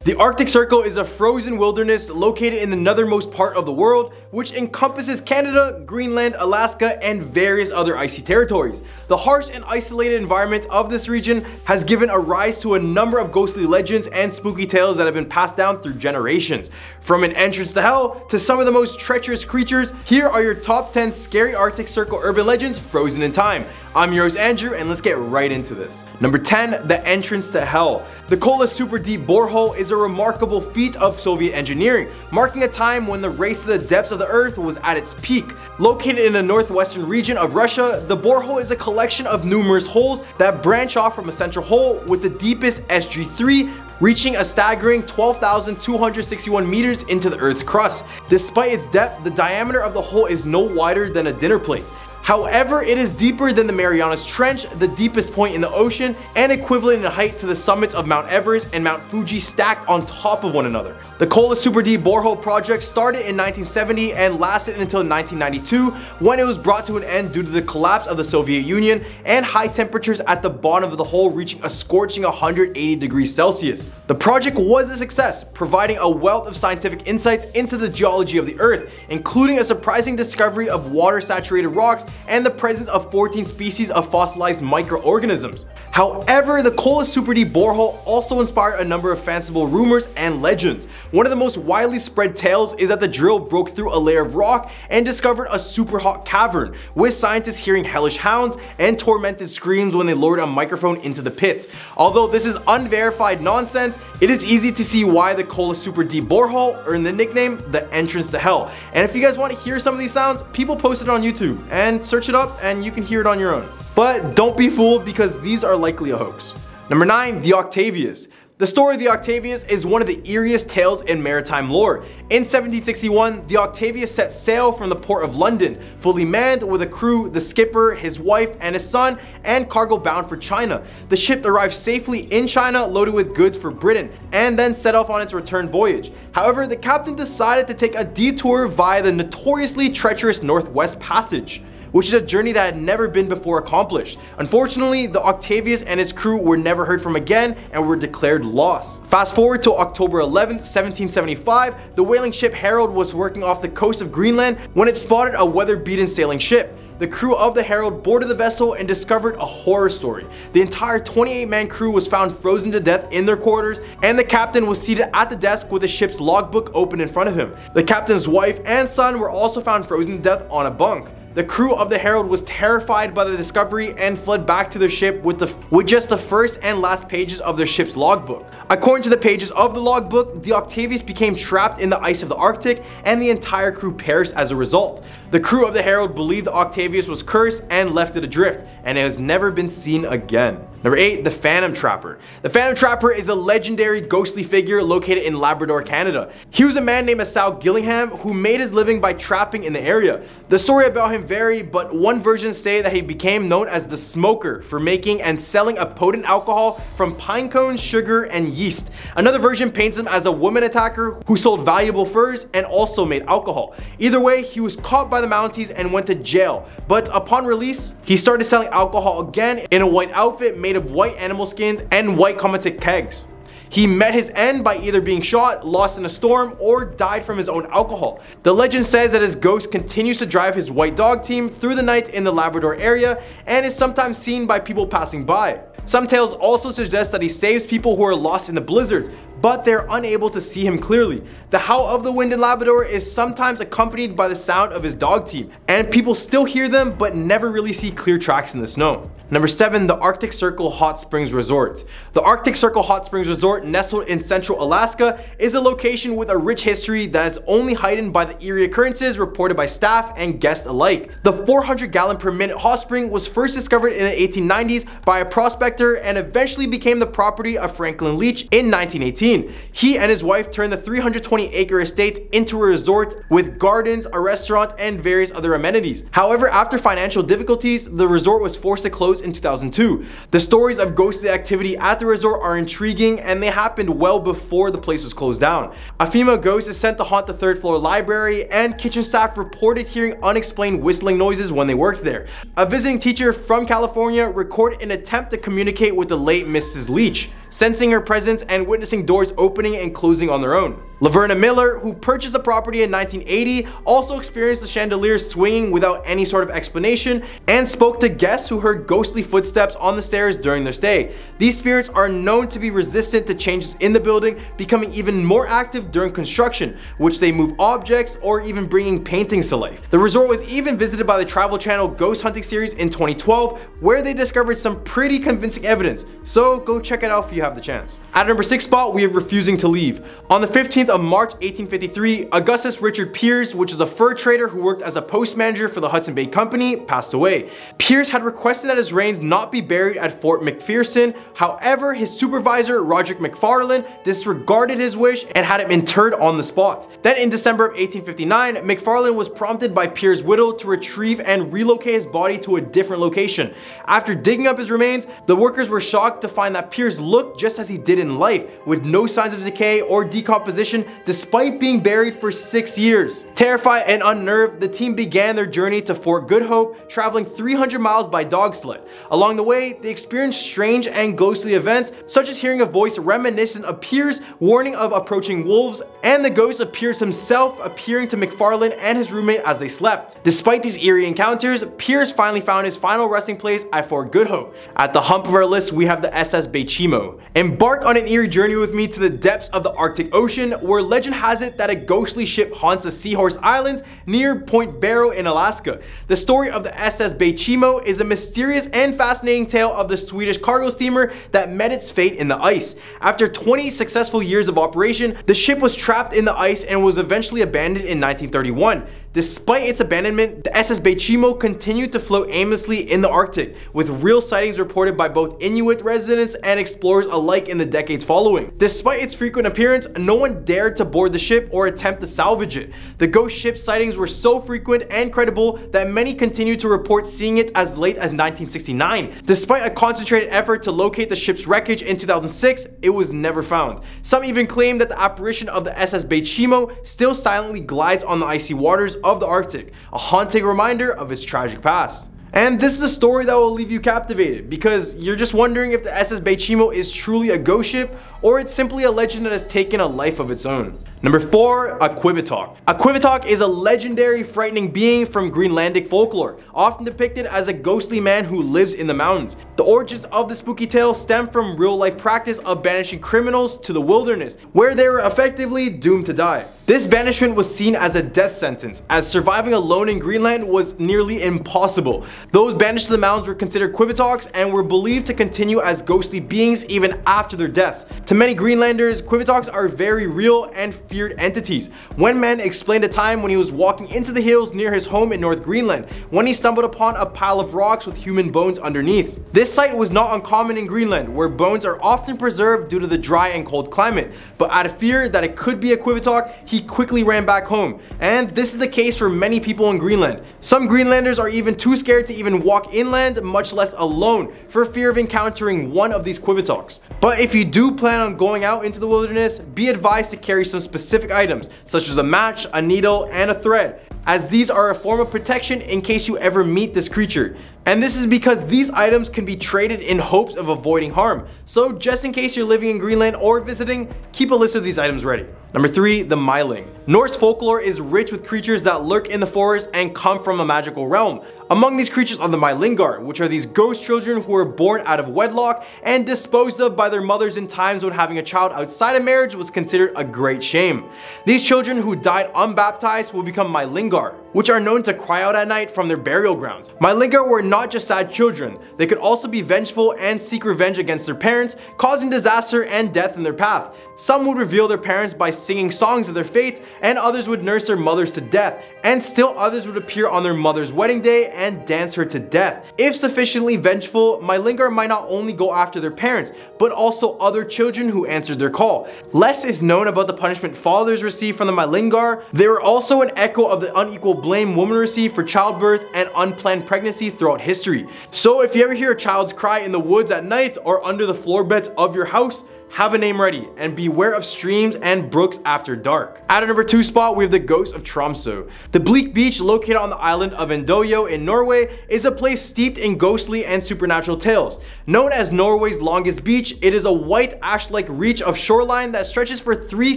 The Arctic Circle is a frozen wilderness located in the northernmost part of the world, which encompasses Canada, Greenland, Alaska, and various other icy territories. The harsh and isolated environment of this region has given a rise to a number of ghostly legends and spooky tales that have been passed down through generations. From an entrance to hell to some of the most treacherous creatures, here are your top 10 scary Arctic Circle urban legends frozen in time. I'm your host Andrew, and let's get right into this. Number 10, the entrance to hell. The Kola super deep borehole is a remarkable feat of Soviet engineering, marking a time when the race to the depths of the earth was at its peak. Located in the northwestern region of Russia, the borehole is a collection of numerous holes that branch off from a central hole, with the deepest SG3 reaching a staggering 12,261 meters into the Earth's crust. Despite its depth, the diameter of the hole is no wider than a dinner plate. However, it is deeper than the Marianas Trench, the deepest point in the ocean, and equivalent in height to the summits of Mount Everest and Mount Fuji stacked on top of one another. The Kola Super Deep Borehole project started in 1970 and lasted until 1992, when it was brought to an end due to the collapse of the Soviet Union and high temperatures at the bottom of the hole reaching a scorching 180 degrees Celsius. The project was a success, providing a wealth of scientific insights into the geology of the Earth, including a surprising discovery of water-saturated rocks and the presence of 14 species of fossilized microorganisms. However, the Kola Super Deep Borehole also inspired a number of fanciful rumors and legends. One of the most widely spread tales is that the drill broke through a layer of rock and discovered a super hot cavern, with scientists hearing hellish hounds and tormented screams when they lowered a microphone into the pit. Although this is unverified nonsense, it is easy to see why the Kola Super Deep Borehole earned the nickname the entrance to hell. And if you guys want to hear some of these sounds, people post it on YouTube, and search it up and you can hear it on your own. But don't be fooled, because these are likely a hoax. Number 9, the Octavius. The story of the Octavius is one of the eeriest tales in maritime lore. In 1761, the Octavius set sail from the port of London, fully manned with a crew, the skipper, his wife, and his son, and cargo bound for China. The ship arrived safely in China loaded with goods for Britain, and then set off on its return voyage. However, the captain decided to take a detour via the notoriously treacherous Northwest Passage, which is a journey that had never been before accomplished. Unfortunately, the Octavius and its crew were never heard from again and were declared lost. Fast forward to October 11th, 1775, the whaling ship Herald was working off the coast of Greenland when it spotted a weather-beaten sailing ship. The crew of the Herald boarded the vessel and discovered a horror story. The entire 28-man crew was found frozen to death in their quarters, and the captain was seated at the desk with the ship's logbook open in front of him. The captain's wife and son were also found frozen to death on a bunk. The crew of the Herald was terrified by the discovery and fled back to their ship with just the first and last pages of their ship's logbook. According to the pages of the logbook, the Octavius became trapped in the ice of the Arctic, and the entire crew perished as a result. The crew of the Herald believed the Octavius was cursed and left it adrift, and it has never been seen again. Number 8, the Phantom Trapper. The Phantom Trapper is a legendary ghostly figure located in Labrador, Canada. He was a man named Sal Gillingham who made his living by trapping in the area. The story about him vary, but one version say that he became known as the Smoker for making and selling a potent alcohol from pine cones, sugar, and yeast. Another version paints him as a woman attacker who sold valuable furs and also made alcohol. Either way, he was caught by the Mounties and went to jail, but upon release, he started selling alcohol again in a white outfit made of white animal skins and white Qivittoq kegs. He met his end by either being shot, lost in a storm, or died from his own alcohol. The legend says that his ghost continues to drive his white dog team through the night in the Labrador area and is sometimes seen by people passing by. Some tales also suggest that he saves people who are lost in the blizzards, but they're unable to see him clearly. The howl of the wind in Labrador is sometimes accompanied by the sound of his dog team, and people still hear them but never really see clear tracks in the snow. Number 7, the Arctic Circle Hot Springs Resort. The Arctic Circle Hot Springs Resort, nestled in central Alaska, is a location with a rich history that is only heightened by the eerie occurrences reported by staff and guests alike. The 400-gallon-per-minute hot spring was first discovered in the 1890s by a prospector and eventually became the property of Franklin Leach in 1918. He and his wife turned the 320-acre estate into a resort with gardens, a restaurant, and various other amenities. However, after financial difficulties, the resort was forced to close in 2002. The stories of ghostly activity at the resort are intriguing, and they happened well before the place was closed down. A female ghost is sent to haunt the third-floor library, and kitchen staff reported hearing unexplained whistling noises when they worked there. A visiting teacher from California recorded an attempt to communicate with the late Mrs. Leach. sensing her presence and witnessing doors opening and closing on their own. Laverna Miller, who purchased the property in 1980, also experienced the chandelier swinging without any sort of explanation and spoke to guests who heard ghostly footsteps on the stairs during their stay. These spirits are known to be resistant to changes in the building, becoming even more active during construction, which they move objects or even bringing paintings to life. The resort was even visited by the Travel Channel Ghost Hunting series in 2012, where they discovered some pretty convincing evidence, so go check it out if you have the chance. At number 6 spot, we have Refusing to Leave. On the 15th of March 1853, Augustus Richard Piers, which is a fur trader who worked as a post manager for the Hudson Bay Company, passed away. Piers had requested that his remains not be buried at Fort McPherson. However, his supervisor, Roderick McFarlane, disregarded his wish and had him interred on the spot. Then in December of 1859, McFarlane was prompted by Piers' widow to retrieve and relocate his body to a different location. After digging up his remains, the workers were shocked to find that Piers looked just as he did in life, with no signs of decay or decomposition despite being buried for 6 years. Terrified and unnerved, the team began their journey to Fort Good Hope, traveling 300 miles by dog sled. Along the way, they experienced strange and ghostly events, such as hearing a voice reminiscent of Piers warning of approaching wolves, and the ghost of Piers himself appearing to McFarlane and his roommate as they slept. Despite these eerie encounters, Piers finally found his final resting place at Fort Good Hope. At the hump of our list, we have the S.S Baychimo. Embark on an eerie journey with me to the depths of the Arctic Ocean, where legend has it that a ghostly ship haunts the Seahorse Islands near Point Barrow in Alaska. The story of the S.S Baychimo is a mysterious and fascinating tale of the Swedish cargo steamer that met its fate in the ice. After 20 successful years of operation, the ship was trapped in the ice and was eventually abandoned in 1931. Despite its abandonment, the S.S Baychimo continued to float aimlessly in the Arctic, with real sightings reported by both Inuit residents and explorers alike in the decades following. Despite its frequent appearance, no one dared to board the ship or attempt to salvage it. The ghost ship sightings were so frequent and credible that many continued to report seeing it as late as 1969. Despite a concentrated effort to locate the ship's wreckage in 2006, it was never found. Some even claim that the apparition of the S.S Baychimo still silently glides on the icy waters of the Arctic, a haunting reminder of its tragic past. And this is a story that will leave you captivated, because you're just wondering if the S.S Baychimo is truly a ghost ship, or it's simply a legend that has taken a life of its own. Number 4, a Qivittoq. A Qivittoq is a legendary, frightening being from Greenlandic folklore, often depicted as a ghostly man who lives in the mountains. The origins of the spooky tale stem from real-life practice of banishing criminals to the wilderness, where they were effectively doomed to die. This banishment was seen as a death sentence, as surviving alone in Greenland was nearly impossible. Those banished to the mountains were considered Qivittoqs and were believed to continue as ghostly beings even after their deaths. To many Greenlanders, Qivittoqs are very real and feared entities. One man explained a time when he was walking into the hills near his home in North Greenland, when he stumbled upon a pile of rocks with human bones underneath. This sight was not uncommon in Greenland, where bones are often preserved due to the dry and cold climate, but out of fear that it could be a Qivittoq, he quickly ran back home. And this is the case for many people in Greenland. Some Greenlanders are even too scared to even walk inland, much less alone, for fear of encountering one of these Qivittoqs. But if you do plan on going out into the wilderness, be advised to carry some specific items, such as a match, a needle, and a thread, as these are a form of protection in case you ever meet this creature. And this is because these items can be traded in hopes of avoiding harm. So just in case you're living in Greenland or visiting, keep a list of these items ready. Number 3, the Myling. Norse folklore is rich with creatures that lurk in the forest and come from a magical realm. Among these creatures are the Mylingar, which are these ghost children who were born out of wedlock and disposed of by their mothers in times when having a child outside of marriage was considered a great shame. These children who died unbaptized will become Mylingar, which are known to cry out at night from their burial grounds. Mylingar were not just sad children, they could also be vengeful and seek revenge against their parents, causing disaster and death in their path. Some would reveal their parents by singing songs of their fate, and others would nurse their mothers to death, and still others would appear on their mother's wedding day and dance her to death. If sufficiently vengeful, Mylingar might not only go after their parents, but also other children who answered their call. Less is known about the punishment fathers received from the Mylingar. They were also an echo of the unequal blame women receive for childbirth and unplanned pregnancy throughout history. So if you ever hear a child's cry in the woods at night or under the floor beds of your house, have a name ready, and beware of streams and brooks after dark. At our number 2 spot, we have the ghost of Tromso. The bleak beach located on the island of Endoyo in Norway is a place steeped in ghostly and supernatural tales. Known as Norway's longest beach, it is a white ash-like reach of shoreline that stretches for 3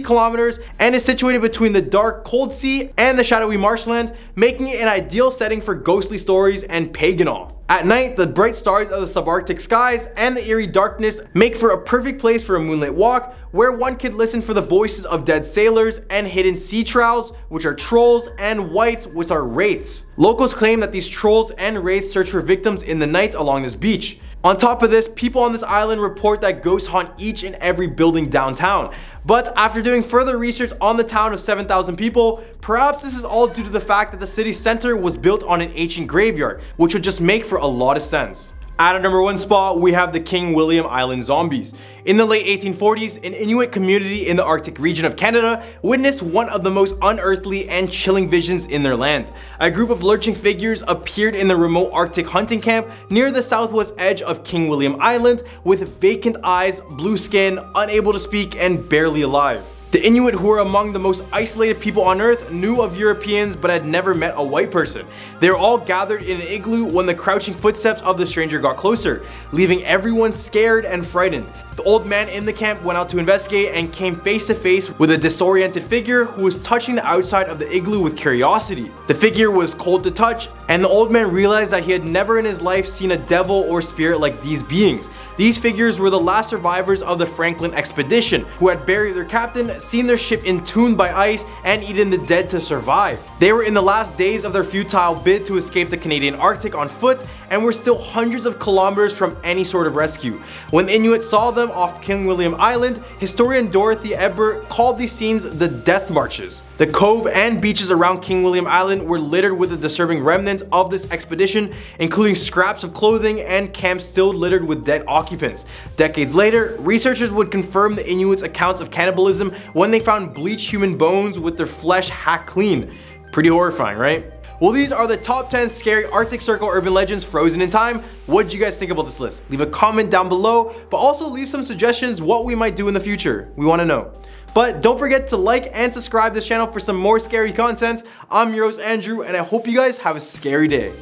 kilometers and is situated between the dark, cold sea and the shadowy marshland, making it an ideal setting for ghostly stories and pagan awe. At night, the bright stars of the subarctic skies and the eerie darkness make for a perfect place for a moonlit walk, where one could listen for the voices of dead sailors and hidden sea trolls, which are trolls, and wights, which are wraiths. Locals claim that these trolls and wraiths search for victims in the night along this beach. On top of this, people on this island report that ghosts haunt each and every building downtown. But after doing further research on the town of 7,000 people, perhaps this is all due to the fact that the city's center was built on an ancient graveyard, which would just make for a lot of sense. At our number 1 spot, we have the King William Island zombies. In the late 1840s, an Inuit community in the Arctic region of Canada witnessed one of the most unearthly and chilling visions in their land. A group of lurching figures appeared in the remote Arctic hunting camp near the southwest edge of King William Island with vacant eyes, blue skin, unable to speak, and barely alive. The Inuit, who were among the most isolated people on earth, knew of Europeans but had never met a white person. They were all gathered in an igloo when the crouching footsteps of the stranger got closer, leaving everyone scared and frightened. The old man in the camp went out to investigate and came face to face with a disoriented figure who was touching the outside of the igloo with curiosity. The figure was cold to touch, and the old man realized that he had never in his life seen a devil or spirit like these beings. These figures were the last survivors of the Franklin expedition, who had buried their captain, seen their ship entombed by ice, and eaten the dead to survive. They were in the last days of their futile bid to escape the Canadian Arctic on foot, and were still hundreds of kilometers from any sort of rescue. When the Inuit saw them off King William Island, historian Dorothy Ebert called these scenes the death marches. The cove and beaches around King William Island were littered with the disturbing remnants of this expedition, including scraps of clothing and camps still littered with dead occupants. Decades later, researchers would confirm the Inuits' accounts of cannibalism when they found bleached human bones with their flesh hacked clean. Pretty horrifying, right? Well, these are the top 10 scary Arctic Circle urban legends frozen in time. What did you guys think about this list? Leave a comment down below, but also leave some suggestions what we might do in the future. We want to know. But don't forget to like and subscribe to this channel for some more scary content. I'm your host Andrew, and I hope you guys have a scary day.